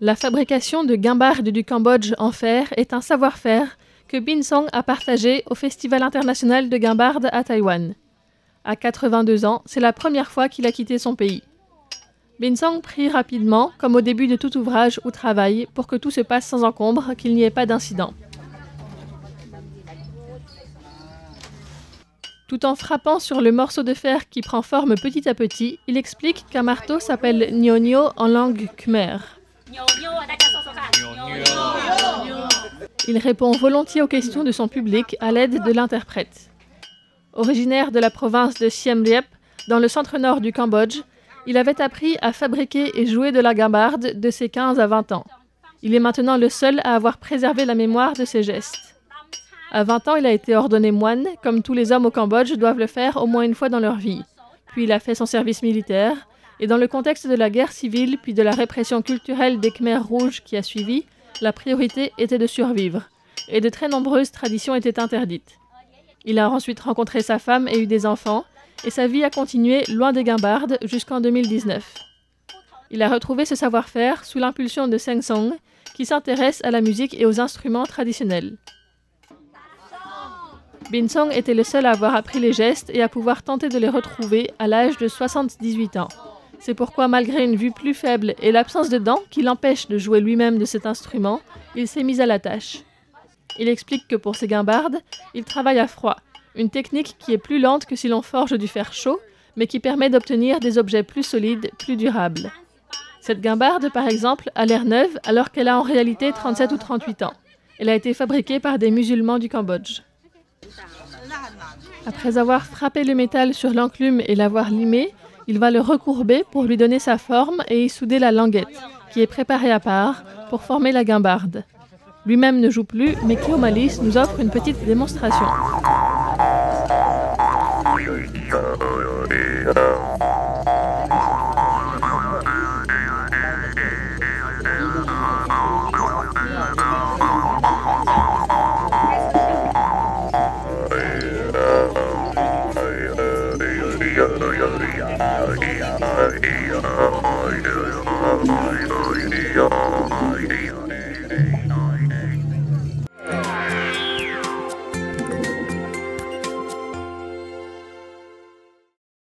La fabrication de guimbardes du Cambodge en fer est un savoir-faire que Bin Song a partagé au Festival international de guimbardes à Taïwan. À 82 ans, c'est la première fois qu'il a quitté son pays. Bin Song prie rapidement, comme au début de tout ouvrage ou travail, pour que tout se passe sans encombre, qu'il n'y ait pas d'incident. Tout en frappant sur le morceau de fer qui prend forme petit à petit, il explique qu'un marteau s'appelle Nyo Nyo en langue khmer. Il répond volontiers aux questions de son public à l'aide de l'interprète. Originaire de la province de Siem Reap, dans le centre-nord du Cambodge, il avait appris à fabriquer et jouer de la guimbarde de ses 15 à 20 ans. Il est maintenant le seul à avoir préservé la mémoire de ses gestes. À 20 ans, il a été ordonné moine, comme tous les hommes au Cambodge doivent le faire au moins une fois dans leur vie. Puis il a fait son service militaire, et dans le contexte de la guerre civile puis de la répression culturelle des Khmers rouges qui a suivi, la priorité était de survivre, et de très nombreuses traditions étaient interdites. Il a ensuite rencontré sa femme et eu des enfants, et sa vie a continué loin des guimbardes jusqu'en 2019. Il a retrouvé ce savoir-faire sous l'impulsion de Seng Song, qui s'intéresse à la musique et aux instruments traditionnels. Bin Song était le seul à avoir appris les gestes et à pouvoir tenter de les retrouver à l'âge de 78 ans. C'est pourquoi, malgré une vue plus faible et l'absence de dents qui l'empêchent de jouer lui-même de cet instrument, il s'est mis à la tâche. Il explique que pour ses guimbardes, il travaille à froid, une technique qui est plus lente que si l'on forge du fer chaud, mais qui permet d'obtenir des objets plus solides, plus durables. Cette guimbarde, par exemple, a l'air neuve alors qu'elle a en réalité 37 ou 38 ans. Elle a été fabriquée par des musulmans du Cambodge. Après avoir frappé le métal sur l'enclume et l'avoir limé, il va le recourber pour lui donner sa forme et y souder la languette, qui est préparée à part pour former la guimbarde. Lui-même ne joue plus, mais Kyo Malice nous offre une petite démonstration. Yeah.